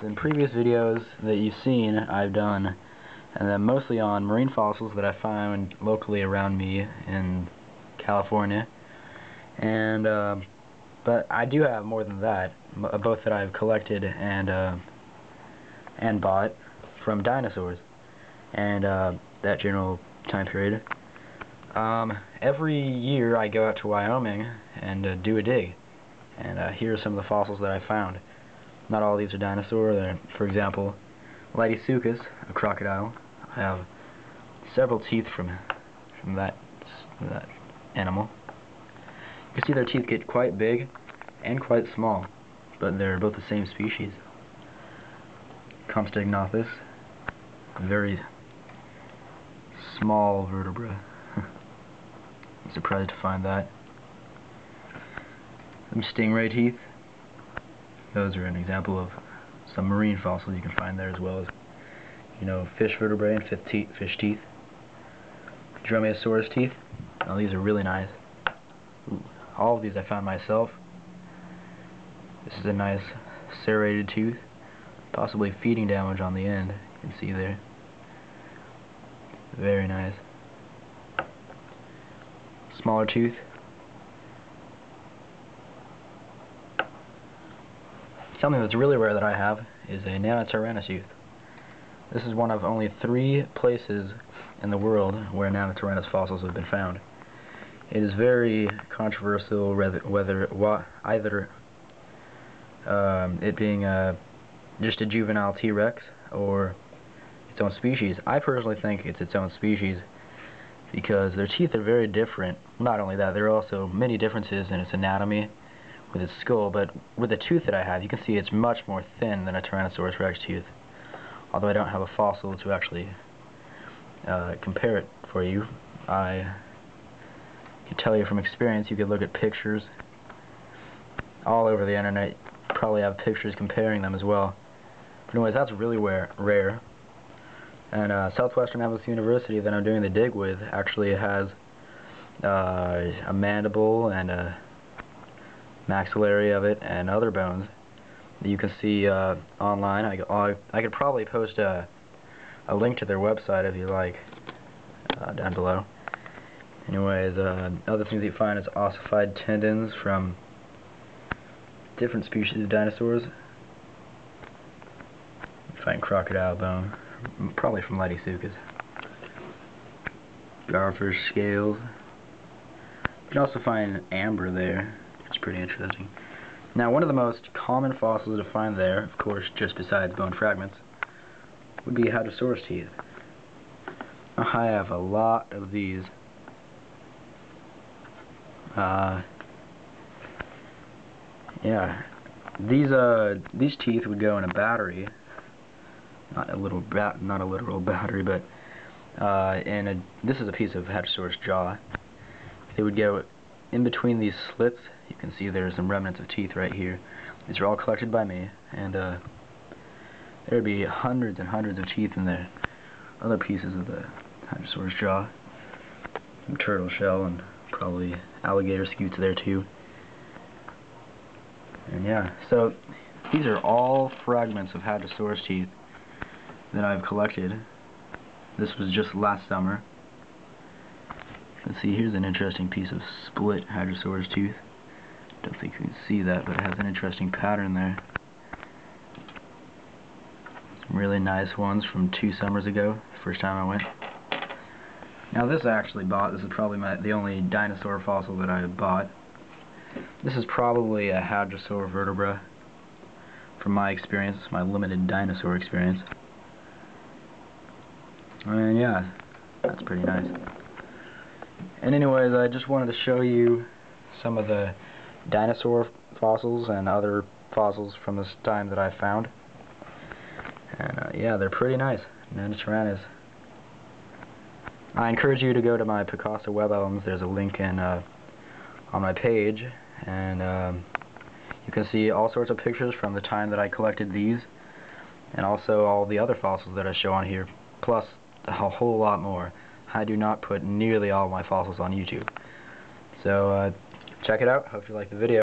In previous videos that you've seen, I've done, and then mostly on marine fossils that I found locally around me in California. And but I do have more than that, both that I've collected and bought from dinosaurs and that general time period. Every year I go out to Wyoming and do a dig, and here are some of the fossils that I found. Not all of these are dinosaur. For example, Dinosaur, a crocodile. I have several teeth from that animal. You can see their teeth get quite big and quite small, but they're both the same species. Compsognathus, very small vertebra. I'm surprised to find that. Some stingray teeth. Those are an example of some marine fossils you can find there, as well as, fish vertebrae and fish teeth. Dromaeosaurus teeth. Now these are really nice. All of these I found myself. This is a nice serrated tooth, possibly feeding damage on the end. You can see there. Very nice. Smaller tooth. Something that's really rare that I have is a Nanotyrannus tooth. This is one of only 3 places in the world where Nanotyrannus fossils have been found. It is very controversial whether either it being just a juvenile T-Rex or its own species. I personally think it's its own species because their teeth are very different. Not only that, there are also many differences in its anatomy with its skull, but with the tooth that I have, you can see it's much more thin than a Tyrannosaurus rex tooth. Although I don't have a fossil to actually compare it for you, I can tell you from experience. You could look at pictures all over the internet. You probably have pictures comparing them as well. But anyways, that's really rare. And Southwestern Adventist University that I'm doing the dig with actually has a mandible and a maxillary of it and other bones that you can see online. I could probably post a link to their website if you like down below. Anyways, other things you find is ossified tendons from different species of dinosaurs. You find crocodile bone, probably from Dinosaur. Garfish scales. You can also find amber there. It's pretty interesting. Now, one of the most common fossils to find there, of course, just besides bone fragments, would be Hadrosaurus teeth. I have a lot of these. Yeah, these teeth would go in a battery, not a literal battery, but this is a piece of Hadrosaurus jaw. They would go in between these slits. You can see there's some remnants of teeth right here. These are all collected by me, and there would be hundreds and hundreds of teeth in there. Other pieces of the Hadrosaurus jaw, some turtle shell, and probably alligator scutes there too. And yeah, so these are all fragments of Hadrosaurus teeth that I've collected. This was just last summer. Let's see, here's an interesting piece of split Hadrosaurus tooth. Don't think you can see that, but it has an interesting pattern there. Some really nice ones from 2 summers ago, first time I went. Now this I actually bought. This is probably the only dinosaur fossil that I bought. This is probably a hadrosaur vertebra from my experience, my limited dinosaur experience. And yeah, that's pretty nice. And anyways, I just wanted to show you some of the dinosaur fossils and other fossils from this time that I found. And yeah, they're pretty nice. Nanotyrannus. I encourage you to go to my Picasso web albums. There's a link on my page, and you can see all sorts of pictures from the time that I collected these, and also all the other fossils that I show on here, plus a whole lot more. I do not put nearly all my fossils on YouTube. So check it out. Hope you like the video.